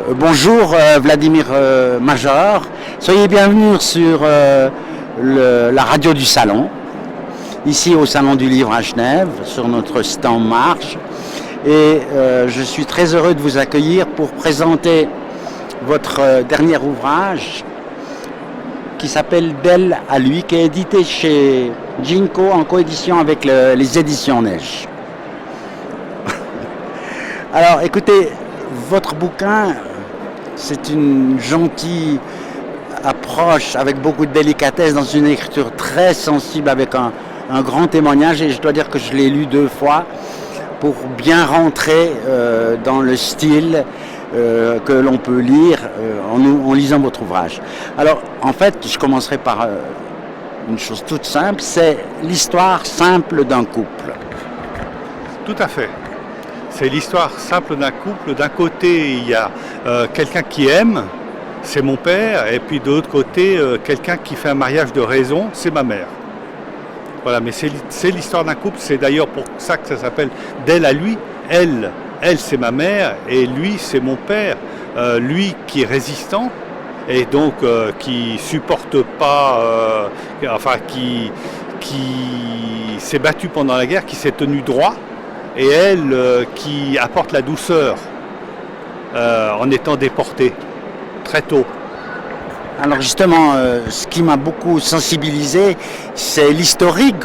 Bonjour Vladimir Major, soyez bienvenus sur la radio du Salon, ici au Salon du Livre à Genève, sur notre stand Marche. Et je suis très heureux de vous accueillir pour présenter votre dernier ouvrage qui s'appelle D'elle à lui, qui est édité chez Ginko en coédition avec les éditions Neige. Alors écoutez, votre bouquin, c'est une gentille approche avec beaucoup de délicatesse dans une écriture très sensible avec un grand témoignage, et je dois dire que je l'ai lu 2 fois pour bien rentrer dans le style que l'on peut lire en lisant votre ouvrage. Alors en fait, je commencerai par une chose toute simple, c'est l'histoire simple d'un couple. Tout à fait. C'est l'histoire simple d'un couple. D'un côté, il y a quelqu'un qui aime, c'est mon père, et puis de l'autre côté, quelqu'un qui fait un mariage de raison, c'est ma mère. Voilà, mais c'est l'histoire d'un couple. C'est d'ailleurs pour ça que ça s'appelle D'elle à lui. Elle c'est ma mère, et lui, c'est mon père. Lui qui est résistant, et donc qui supporte pas, qui s'est battu pendant la guerre, qui s'est tenu droit. Et elle qui apporte la douceur en étant déportée très tôt. Alors justement, ce qui m'a beaucoup sensibilisé, c'est l'historique,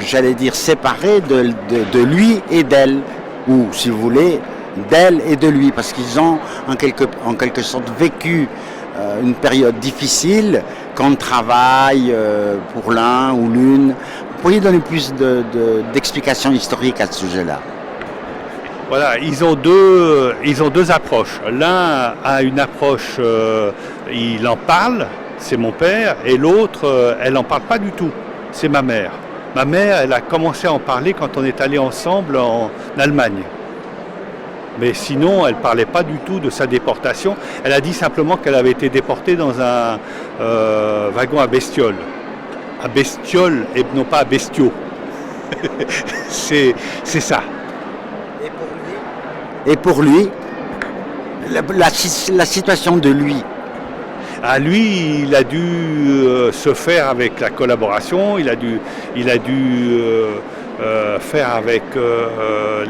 j'allais dire séparé de lui et d'elle, ou si vous voulez, d'elle et de lui, parce qu'ils ont en quelque sorte vécu une période difficile quand on travaille pour l'un ou l'une. Vous pourriez donner plus d'explications historiques à ce sujet-là? Voilà, ils ont deux approches. L'un a une approche, il en parle, c'est mon père, et l'autre, elle n'en parle pas du tout, c'est ma mère. Ma mère, elle a commencé à en parler quand on est allé ensemble en Allemagne. Mais sinon, elle ne parlait pas du tout de sa déportation. Elle a dit simplement qu'elle avait été déportée dans un wagon à bestioles. À bestioles et non pas à bestiaux. c'est ça. Et pour lui, la situation de lui. À lui, il a dû se faire avec la collaboration, il a dû faire avec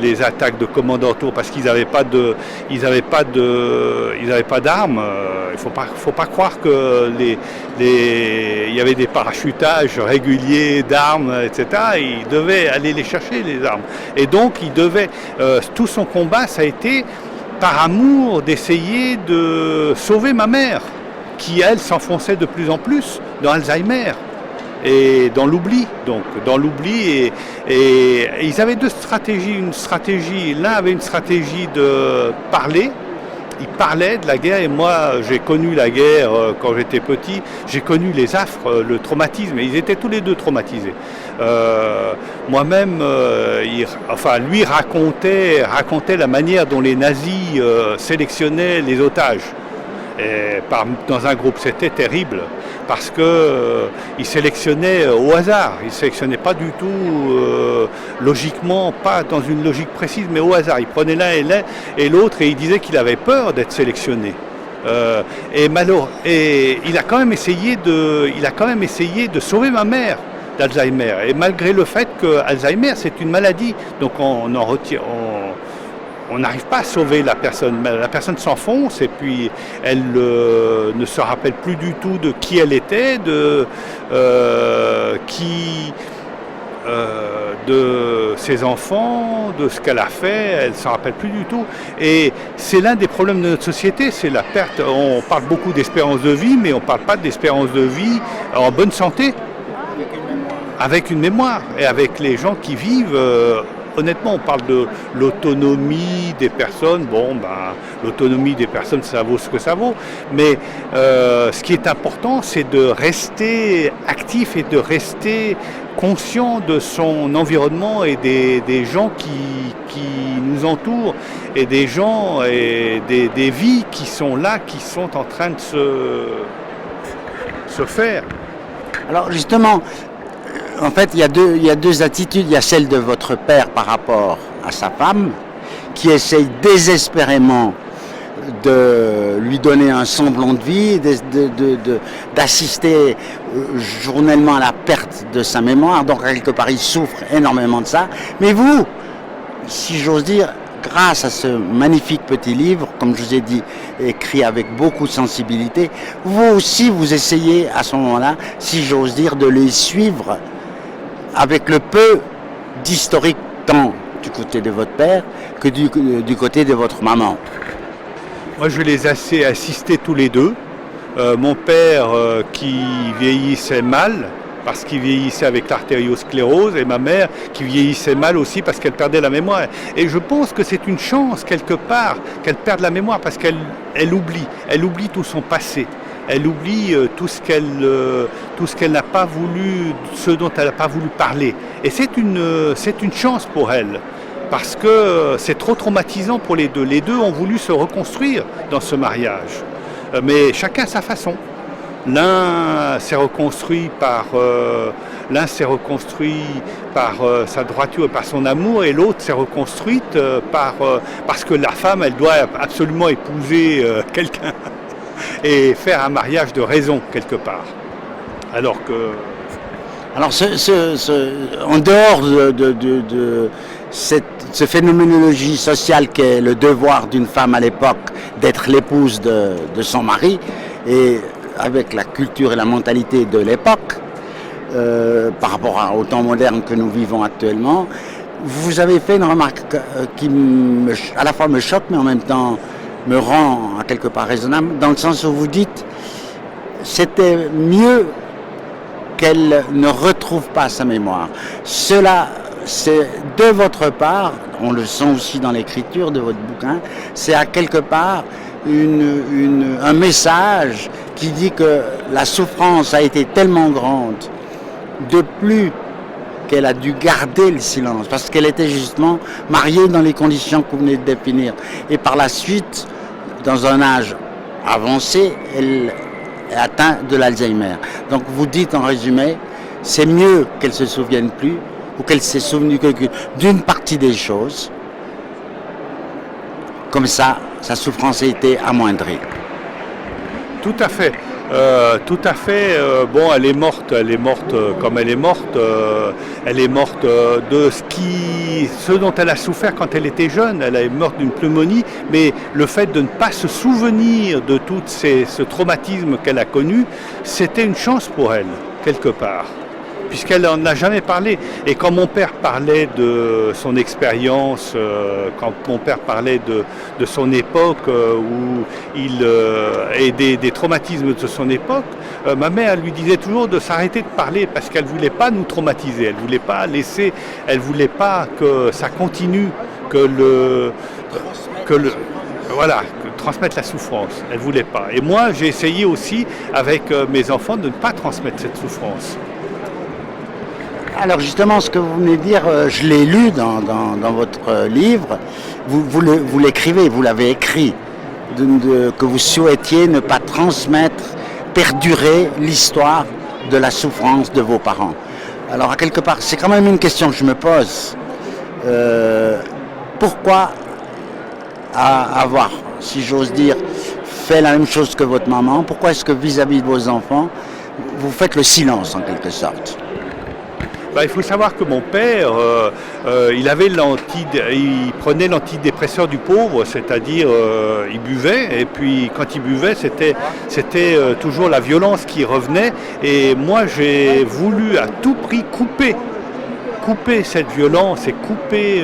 les attaques de commandantur parce qu'ils n'avaient pas d'armes. Il faut pas croire que il y avait des parachutages réguliers d'armes, etc. Il devait aller les chercher, les armes. Et donc, tout son combat, ça a été par amour d'essayer de sauver ma mère, qui, elle, s'enfonçait de plus en plus dans Alzheimer et dans l'oubli. Donc, dans l'oubli, et ils avaient 2 stratégies. L'un avait une stratégie de parler. Il parlait de la guerre, et moi, j'ai connu la guerre quand j'étais petit. J'ai connu les affres, le traumatisme, et ils étaient tous les 2 traumatisés. Moi-même, lui racontait la manière dont les nazis sélectionnaient les otages. Dans un groupe, c'était terrible parce que ils sélectionnaient au hasard, ils sélectionnaient pas du tout logiquement, pas dans une logique précise, mais au hasard. Ils prenaient l'un et l'autre, et il disait qu'il avait peur d'être sélectionné. Et il a quand même essayé de sauver ma mère d'Alzheimer. Et malgré le fait que Alzheimer, c'est une maladie, donc on n'arrive pas à sauver la personne. La personne s'enfonce, et puis elle ne se rappelle plus du tout de qui elle était, de ses enfants, de ce qu'elle a fait, elle ne se rappelle plus du tout. Et c'est l'un des problèmes de notre société, c'est la perte. On parle beaucoup d'espérance de vie, mais on ne parle pas d'espérance de vie en bonne santé, avec une mémoire, et avec les gens qui vivent. Honnêtement, on parle de l'autonomie des personnes. L'autonomie des personnes, ça vaut ce que ça vaut. Mais ce qui est important, c'est de rester actif et de rester conscient de son environnement et des gens qui nous entourent, et des gens et des vies qui sont là, qui sont en train de se faire. Alors justement, en fait, il y a 2 attitudes. Il y a celle de votre père par rapport à sa femme, qui essaye désespérément de lui donner un semblant de vie, d'assister journellement à la perte de sa mémoire. Donc quelque part il souffre énormément de ça. Mais vous, si j'ose dire, grâce à ce magnifique petit livre, comme je vous ai dit, écrit avec beaucoup de sensibilité, vous aussi vous essayez à ce moment-là, si j'ose dire, de les suivre avec le peu d'historique tant du côté de votre père que du côté de votre maman. Moi, je les ai assistés tous les deux. Mon père qui vieillissait mal, parce qu'il vieillissait avec l'artériosclérose, et ma mère qui vieillissait mal aussi parce qu'elle perdait la mémoire. Et je pense que c'est une chance, quelque part, qu'elle perde la mémoire, parce qu'elle oublie tout son passé. Elle oublie tout ce qu'elle n'a pas voulu, ce dont elle n'a pas voulu parler. Et c'est une chance pour elle, parce que c'est trop traumatisant pour les deux. Les deux ont voulu se reconstruire dans ce mariage, mais chacun à sa façon. L'un s'est reconstruit par sa droiture et par son amour, et l'autre s'est reconstruite parce que la femme, elle doit absolument épouser quelqu'un et faire un mariage de raison quelque part. Alors, en dehors de cette phénoménologie sociale qu'est le devoir d'une femme à l'époque d'être l'épouse de son mari, et avec la culture et la mentalité de l'époque, par rapport au temps moderne que nous vivons actuellement, vous avez fait une remarque qui à la fois me choque, mais en même temps me rend à quelque part raisonnable, dans le sens où vous dites c'était mieux qu'elle ne retrouve pas sa mémoire. Cela, c'est de votre part, on le sent aussi dans l'écriture de votre bouquin, c'est à quelque part un message qui dit que la souffrance a été tellement grande, de plus qu'elle a dû garder le silence, parce qu'elle était justement mariée dans les conditions que vous venez de définir. Et par la suite, dans un âge avancé, elle est atteinte de l'Alzheimer. Donc vous dites en résumé, c'est mieux qu'elle ne se souvienne plus, ou qu'elle s'est souvenue d'une partie des choses. Comme ça, sa souffrance a été amoindrie. Tout à fait. Bon, elle est morte comme elle est morte. Elle est morte de ce dont elle a souffert quand elle était jeune. Elle est morte d'une pneumonie, mais le fait de ne pas se souvenir de tout ce traumatisme qu'elle a connu, c'était une chance pour elle, quelque part, puisqu'elle n'en a jamais parlé. Et quand mon père parlait de son expérience, quand mon père parlait de son époque, et des traumatismes de son époque, ma mère lui disait toujours de s'arrêter de parler, parce qu'elle ne voulait pas nous traumatiser, elle ne voulait pas que ça continue, transmettre la souffrance. Elle ne voulait pas. Et moi, j'ai essayé aussi, avec mes enfants, de ne pas transmettre cette souffrance. Alors justement, ce que vous venez de dire, je l'ai lu dans votre livre, vous l'écrivez, vous l'avez écrit, que vous souhaitiez ne pas transmettre, perdurer l'histoire de la souffrance de vos parents. Alors à quelque part, c'est quand même une question que je me pose. Pourquoi avoir, si j'ose dire, fait la même chose que votre maman? Pourquoi est-ce que vis-à-vis de vos enfants, vous faites le silence en quelque sorte? Il faut savoir que mon père, il prenait l'antidépresseur du pauvre, c'est-à-dire il buvait, et puis quand il buvait, c'était toujours la violence qui revenait. Et moi, j'ai voulu à tout prix couper cette violence et couper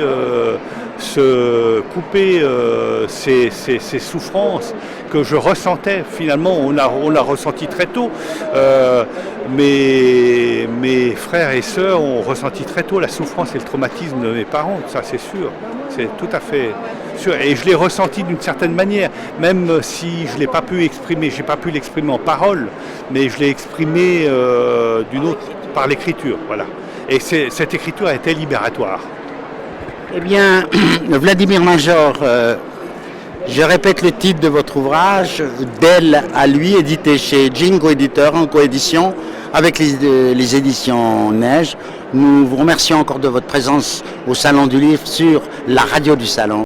ces souffrances que je ressentais. Finalement, on l'a ressenti très tôt. Mes frères et sœurs ont ressenti très tôt la souffrance et le traumatisme de mes parents, ça c'est sûr, c'est tout à fait sûr. Et je l'ai ressenti d'une certaine manière, même si je n'ai pas pu l'exprimer, j'ai pas pu l'exprimer en parole, mais je l'ai exprimé d'une autre, par l'écriture, voilà. Et cette écriture a été libératoire. Eh bien, Vladimir Major, je répète le titre de votre ouvrage, d'elle à lui, édité chez Jingo Éditeur en coédition avec les éditions Neige. Nous vous remercions encore de votre présence au Salon du Livre sur la radio du Salon.